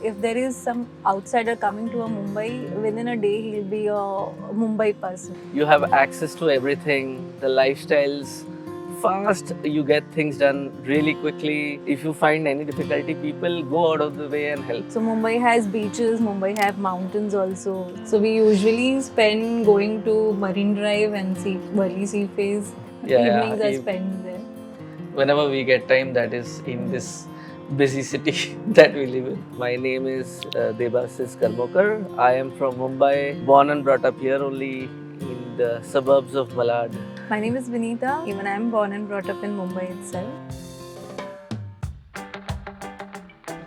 If there is some outsider coming to a Mumbai, within a day he'll be a Mumbai person. You have access to everything, the lifestyles fast, you get things done really quickly. If you find any difficulty, people go out of the way and help. So Mumbai has beaches, Mumbai have mountains also. So we usually spend going to Marine Drive and Worli Sea Face. Evenings are spent there. Whenever we get time, that is in this busy city that we live in. My name is Debasis Karmokar. I am from Mumbai, born and brought up here only in the suburbs of Malad. My name is Vinita. Even I am born and brought up in Mumbai itself.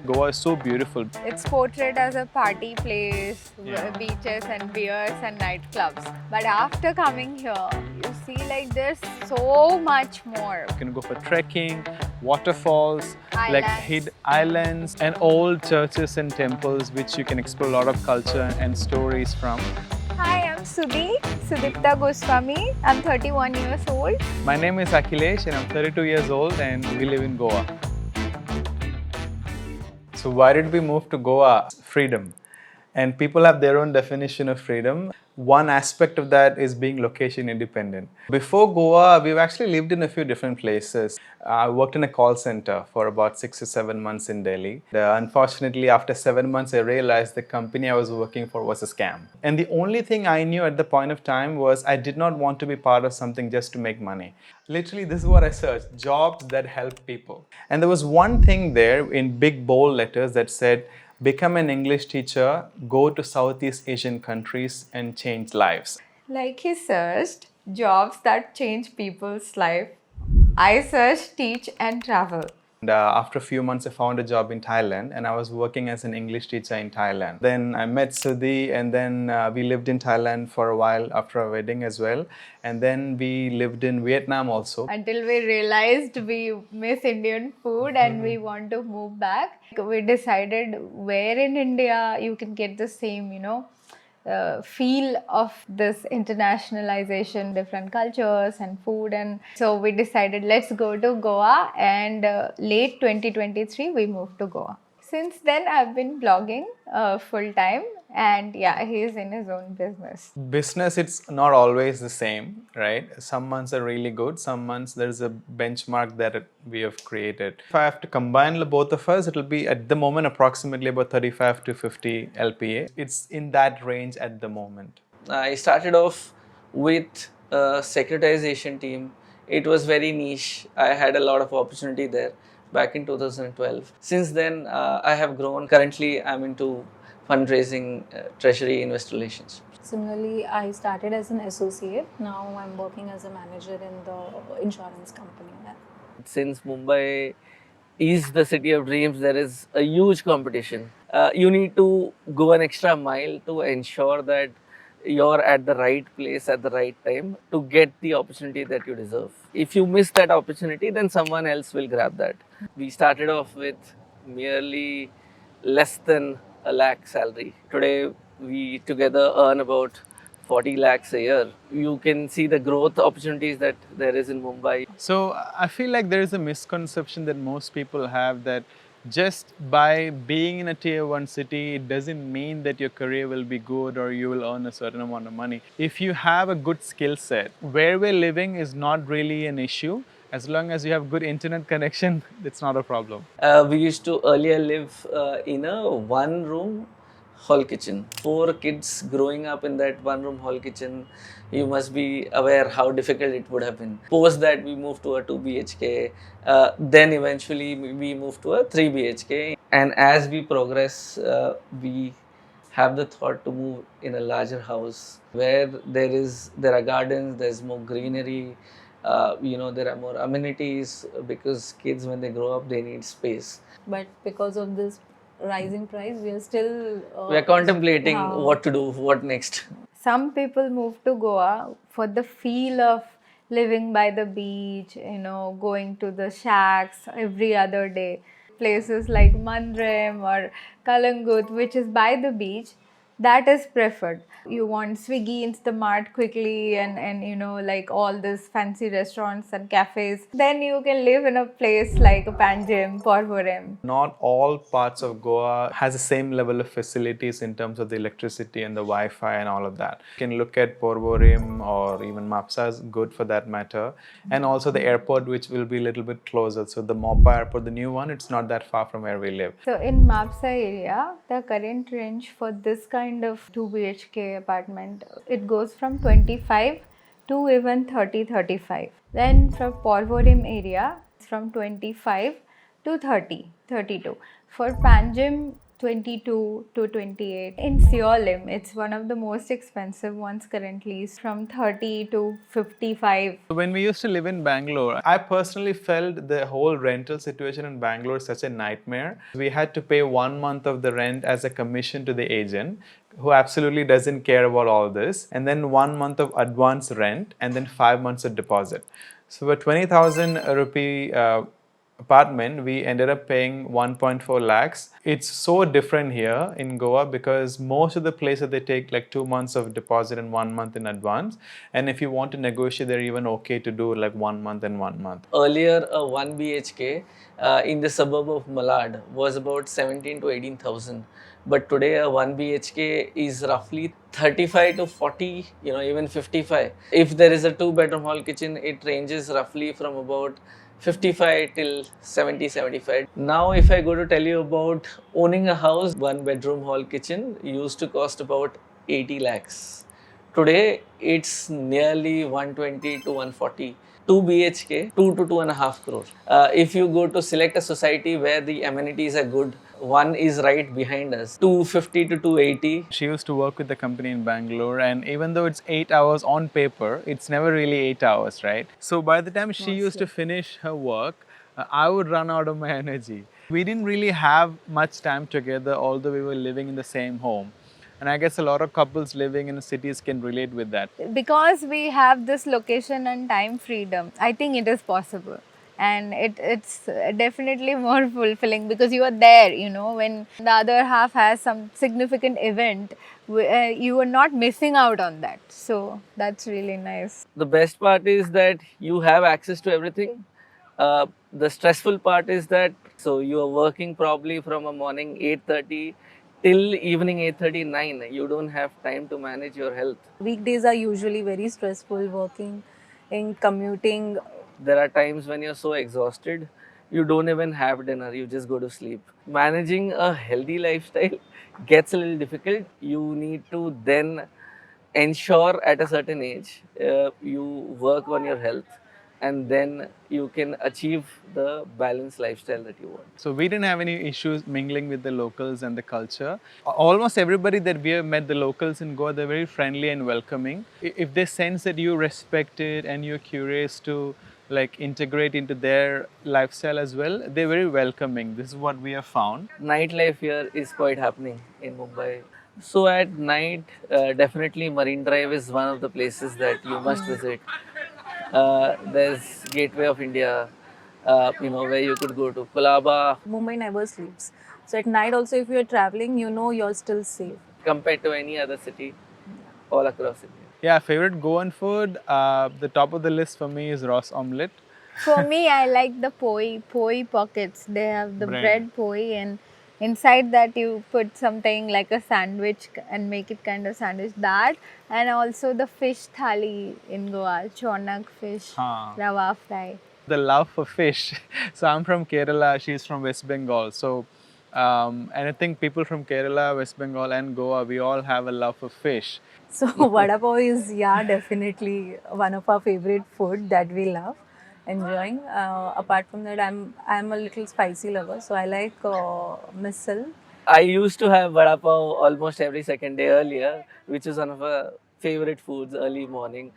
Goa is so beautiful. It's portrayed as a party place, beaches and beers and nightclubs. But after coming here, you see like there's so much more. You can go for trekking, waterfalls, Islands. hid islands and old churches and temples which you can explore a lot of culture and stories from. Hi, I'm Sudipta Goswami. I'm 31 years old. My name is Akhilesh and I'm 32 years old and we live in Goa. So why did we move to Goa? Freedom. And people have their own definition of freedom. One aspect of that is being location independent. Before Goa, we've actually lived in a few different places. I worked in a call center for about 6 to 7 months in Delhi. Unfortunately, after 7 months, I realized the company I was working for was a scam. And the only thing I knew at the point of time was I did not want to be part of something just to make money. Literally, this is what I searched, jobs that help people. And there was one thing there in big bold letters that said, become an English teacher, go to Southeast Asian countries and change lives. Like he searched jobs that change people's life. I searched teach and travel. And after a few months, I found a job in Thailand and I was working as an English teacher in Thailand. Then I met Sudhi and then we lived in Thailand for a while after our wedding as well. And then we lived in Vietnam also. Until we realized we miss Indian food and we want to move back. We decided where in India you can get the same, feel of this internationalization, different cultures and food. And so we decided let's go to Goa, and late 2023 we moved to Goa. Since then I've been blogging full time, and he's in his own business. Business, it's not always the same, right? Some months are really good, some months there's a benchmark that we have created. If I have to combine both of us, it'll be at the moment approximately about 35 to 50 LPA. It's in that range at the moment. I started off with a securitization team. It was very niche. I had a lot of opportunity there back in 2012. Since then, I have grown. Currently, I'm into fundraising, treasury, investor relations. Similarly, I started as an associate. Now I'm working as a manager in the insurance company. Since Mumbai is the city of dreams, there is a huge competition. You need to go an extra mile to ensure that you're at the right place at the right time to get the opportunity that you deserve. If you miss that opportunity, then someone else will grab that. We started off with merely less than a lakh salary. Today, we together earn about 40 lakhs a year. You can see the growth opportunities that there is in Mumbai. So I feel like there is a misconception that most people have that just by being in a tier 1 city, it doesn't mean that your career will be good or you will earn a certain amount of money. If you have a good skill set, where we're living is not really an issue. As long as you have good internet connection, it's not a problem. We used to earlier live in a one-room hall kitchen. 4 kids growing up in that one-room hall kitchen, you must be aware how difficult it would have been. Post that, we moved to a 2 BHK. Then eventually we moved to a 3 BHK. And as we progress, we have the thought to move in a larger house where there are gardens, there's more greenery. There are more amenities because kids, when they grow up, they need space. But because of this rising price, we are still We are contemplating what to do, what next. Some people move to Goa for the feel of living by the beach, going to the shacks every other day. Places like Mandrem or Kalangut, which is by the beach, that is preferred. You want Swiggy, Instamart quickly, and you know, like all these fancy restaurants and cafes, then you can live in a place like Panjim, Porvorim. Not all parts of Goa has the same level of facilities in terms of the electricity and the Wi-Fi and all of that. You can look at Porvorim or even Mapsa is good for that matter. And also the airport, which will be a little bit closer. So the Mopa airport, the new one, it's not that far from where we live. So in Mapsa area, the current range for this kind of 2 BHK apartment, it goes from 25 to even 30-35. Then from Porvorim area, it's from 25 to 30-32. For Panjim, 22 to 28. In Seolim, it's one of the most expensive ones currently, from 30 to 55. When we used to live in Bangalore, I personally felt the whole rental situation in Bangalore is such a nightmare. We had to pay 1 month of the rent as a commission to the agent, who absolutely doesn't care about all this, and then 1 month of advance rent, and then 5 months of deposit. So for 20,000 rupee apartment, we ended up paying 1.4 lakhs. It's so different here in Goa because most of the places they take like 2 months of deposit and 1 month in advance. And if you want to negotiate, they're even okay to do like 1 month and 1 month. Earlier, a 1 BHK in the suburb of Malad was about 17 to 18,000. But today, a 1 BHK is roughly 35 to 40, even 55. If there is a 2-bedroom hall kitchen, it ranges roughly from about 55 till 70, 75. Now, if I go to tell you about owning a house, 1-bedroom hall kitchen used to cost about 80 lakhs. Today, it's nearly 120 to 140. 2 BHK, 2 to 2.5 crore. If you go to select a society where the amenities are good, one is right behind us, 250 to 280. She used to work with the company in Bangalore, and even though it's 8 hours on paper, it's never really 8 hours, right? So by the time she used to finish her work, I would run out of my energy. We didn't really have much time together, although we were living in the same home. And I guess a lot of couples living in cities can relate with that. Because we have this location and time freedom, I think it is possible. And it's definitely more fulfilling because you are there, you know, when the other half has some significant event, you are not missing out on that. So that's really nice. The best part is that you have access to everything. The stressful part is that you are working probably from a morning 8:30 till evening 8:39. You don't have time to manage your health. Weekdays are usually very stressful, working, in commuting. There are times when you're so exhausted, you don't even have dinner, you just go to sleep. Managing a healthy lifestyle gets a little difficult. You need to then ensure at a certain age you work on your health, and then you can achieve the balanced lifestyle that you want. So we didn't have any issues mingling with the locals and the culture. Almost everybody that we have met, the locals in Goa, they're very friendly and welcoming. If they sense that you respect it and you're curious to like integrate into their lifestyle as well, they're very welcoming. This is what we have found. Nightlife here is quite happening in Mumbai. So at night, definitely Marine Drive is one of the places that you must visit. There's Gateway of India, where you could go to Kulaba. Mumbai never sleeps. So at night also, if you're traveling, you know you're still safe. Compared to any other city all across India. Yeah, favorite Goan food, the top of the list for me is Ross omelette. For me, I like the poi pockets. They have the bread poi, and inside that you put something like a sandwich and make it kind of sandwich. That, and also the fish thali in Goa, chonak fish, rava fry. The love for fish. So I'm from Kerala, she's from West Bengal. So and I think people from Kerala, West Bengal and Goa, we all have a love for fish. So vada pav is definitely one of our favorite food that we love enjoying. Apart from that, I'm a little spicy lover, so I like misal. I used to have vada pav almost every second day earlier, which is one of our favorite foods early morning.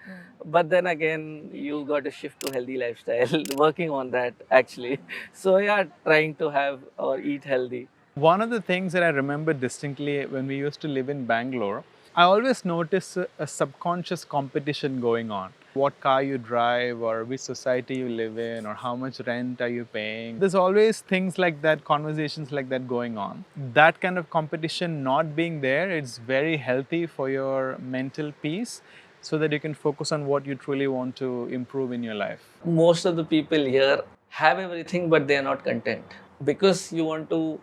But then again, you got to shift to healthy lifestyle, working on that actually. So yeah, trying to have or eat healthy. One of the things that I remember distinctly when we used to live in Bangalore, I always noticed a subconscious competition going on. what car you drive or which society you live in or how much rent are you paying. There's always things like that, conversations like that going on. That kind of competition not being there, it's very healthy for your mental peace so that you can focus on what you truly want to improve in your life. Most of the people here have everything, but they are not content because you want to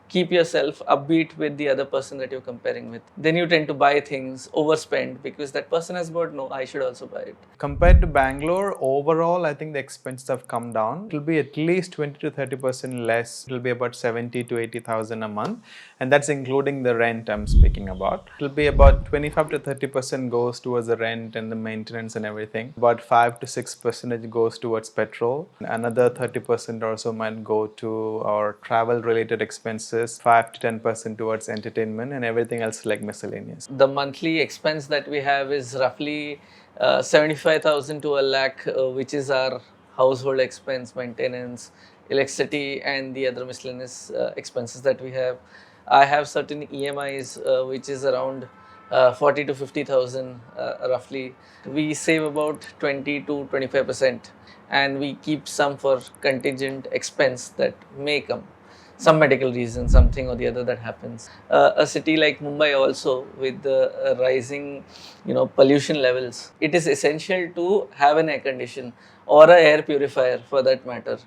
keep yourself upbeat with the other person that you're comparing with. Then you tend to buy things, overspend because that person has bought, no, I should also buy it. Compared to Bangalore, overall, I think the expenses have come down. It'll be at least 20 to 30% less. It'll be about 70 to 80,000 a month, and that's including the rent I'm speaking about. It'll be about 25 to 30% goes towards the rent and the maintenance and everything. About 5 to 6% goes towards petrol. Another 30% also might go to our travel-related expenses. 5 to 10% towards entertainment, and everything else like miscellaneous. The monthly expense that we have is roughly 75,000 to a lakh, which is our household expense, maintenance, electricity, and the other miscellaneous expenses that we have. I have certain EMIs, which is around 40 to 50,000 roughly. We save about 20 to 25%, and we keep some for contingent expense that may come, some medical reason, something or the other that happens. A city like Mumbai also, with the rising, pollution levels, it is essential to have an air condition or a air purifier for that matter.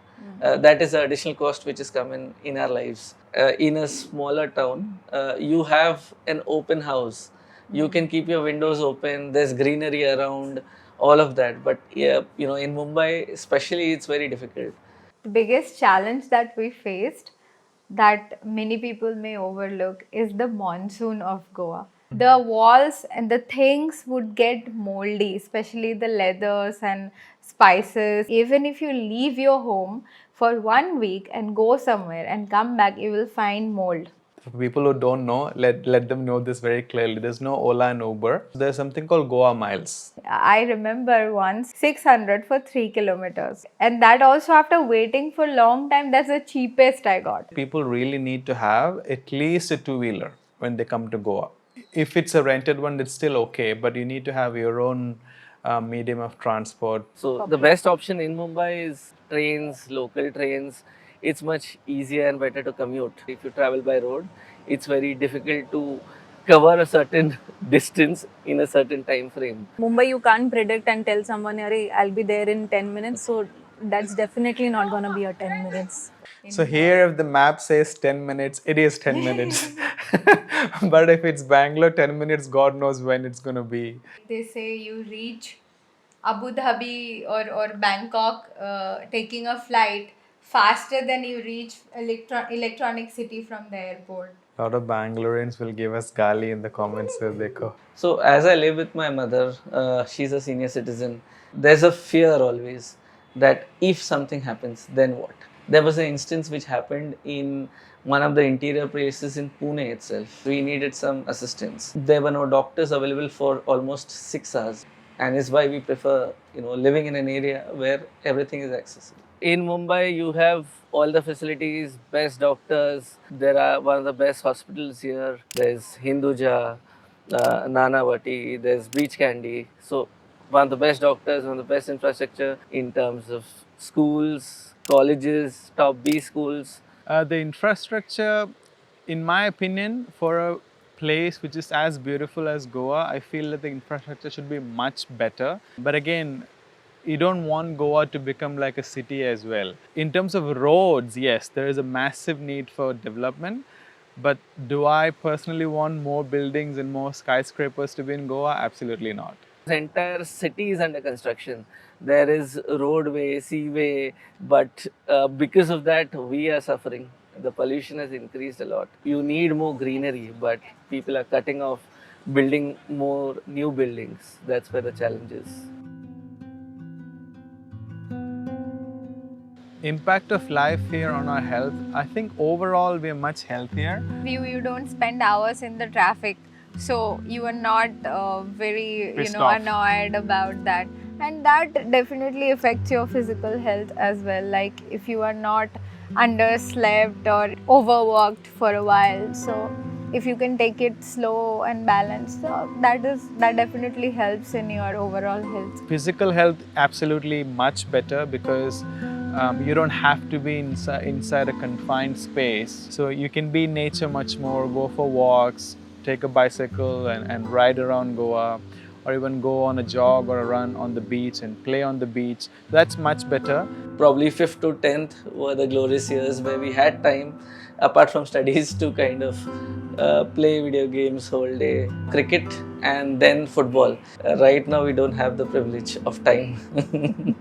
That is an additional cost which is coming in our lives. In a smaller town, you have an open house. You can keep your windows open. There's greenery around, all of that. But yeah, in Mumbai, especially, it's very difficult. The biggest challenge that we faced that many people may overlook is the monsoon of Goa. The walls and the things would get moldy, especially the leathers and spices. Even if you leave your home for 1 week and go somewhere and come back, you will find mold. For people who don't know, let them know this very clearly. There's no Ola and Uber. There's something called Goa Miles. I remember once 600 for 3 kilometers. And that also after waiting for a long time, that's the cheapest I got. People really need to have at least a two-wheeler when they come to Goa. If it's a rented one, it's still okay, but you need to have your own medium of transport. So the best option in Mumbai is trains, local trains. It's much easier and better to commute. If you travel by road, it's very difficult to cover a certain distance in a certain time frame. Mumbai, you can't predict and tell someone, "Arey, I'll be there in 10 minutes." So that's definitely not going to be a 10 minutes. So here if the map says 10 minutes, it is 10 minutes. But if it's Bangalore, 10 minutes, God knows when it's going to be. They say you reach Abu Dhabi or Bangkok taking a flight faster than you reach electronic city from the airport. A lot of Bangaloreans will give us gali in the comments where they go. So as I live with my mother, she's a senior citizen. There's a fear always that if something happens, then what? There was an instance which happened in one of the interior places in Pune itself. We needed some assistance. There were no doctors available for almost 6 hours, and is why we prefer, living in an area where everything is accessible. In Mumbai, you have all the facilities, best doctors. There are one of the best hospitals here. There's Hinduja, Nanavati, there's Beach Candy. So one of the best doctors, one of the best infrastructure in terms of schools, colleges, top B schools. The infrastructure, in my opinion, for a place which is as beautiful as Goa, I feel that the infrastructure should be much better. But again, you don't want Goa to become like a city as well. In terms of roads, yes, there is a massive need for development. But do I personally want more buildings and more skyscrapers to be in Goa? Absolutely not. The entire city is under construction. There is roadway, seaway, but because of that, we are suffering. The pollution has increased a lot. You need more greenery, but people are cutting off, building more new buildings. That's where the challenge is. Impact of life here on our health, I think overall we are much healthier. You don't spend hours in the traffic, so you are not very Pissed off. annoyed about that, and that definitely affects your physical health as well. Like if you are not underslept or overworked for a while, so if you can take it slow and balanced, so that definitely helps in your overall health. Physical health, absolutely much better because you don't have to be inside a confined space. So you can be in nature much more, go for walks, take a bicycle and ride around Goa, or even go on a jog or a run on the beach and play on the beach. That's much better. Probably 5th to 10th were the glorious years where we had time, apart from studies, to kind of play video games whole day, cricket and then football. Right now we don't have the privilege of time.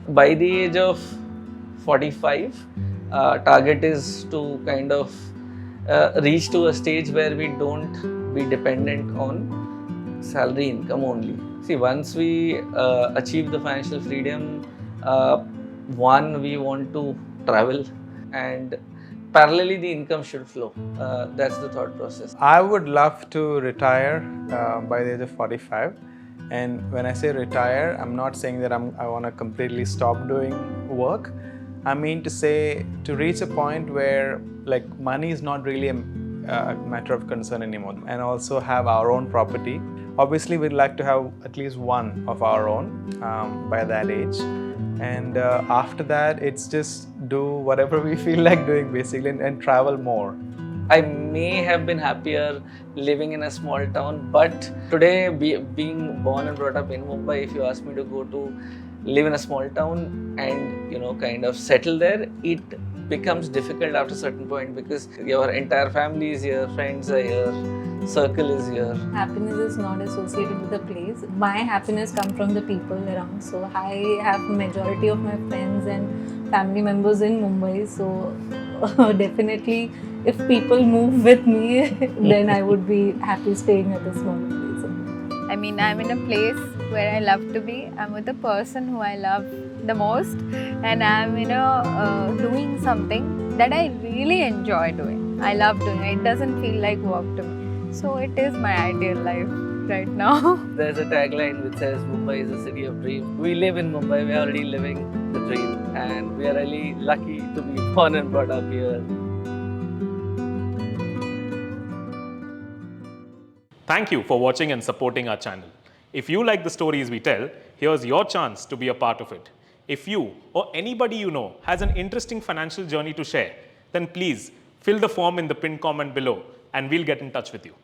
By the age of 45, target is to kind of reach to a stage where we don't be dependent on salary income only. See, once we achieve the financial freedom, one, we want to travel, and parallelly the income should flow. That's the thought process. I would love to retire by the age of 45. And when I say retire, I'm not saying that I want to completely stop doing work. I mean to say to reach a point where like money is not really a matter of concern anymore, and also have our own property. Obviously, we'd like to have at least one of our own by that age. And after that, it's just do whatever we feel like doing basically and travel more. I may have been happier living in a small town, but today, being born and brought up in Mumbai, if you ask me to go to live in a small town and kind of settle there, it becomes difficult after a certain point because your entire family is here, friends are here, circle is here. Happiness is not associated with the place. My happiness comes from the people around. So I have majority of my friends and family members in Mumbai. So definitely, if people move with me, then I would be happy staying at a smaller place. I mean, I'm in a place where I love to be. I'm with the person who I love the most, and I'm doing something that I really enjoy doing. I love doing it. It doesn't feel like work to me. So it is my ideal life right now. There's a tagline which says Mumbai is a city of dreams. We live in Mumbai, we're already living the dream, and we are really lucky to be born and brought up here. Thank you for watching and supporting our channel. If you like the stories we tell, here's your chance to be a part of it. If you or anybody you know has an interesting financial journey to share, then please fill the form in the pinned comment below and we'll get in touch with you.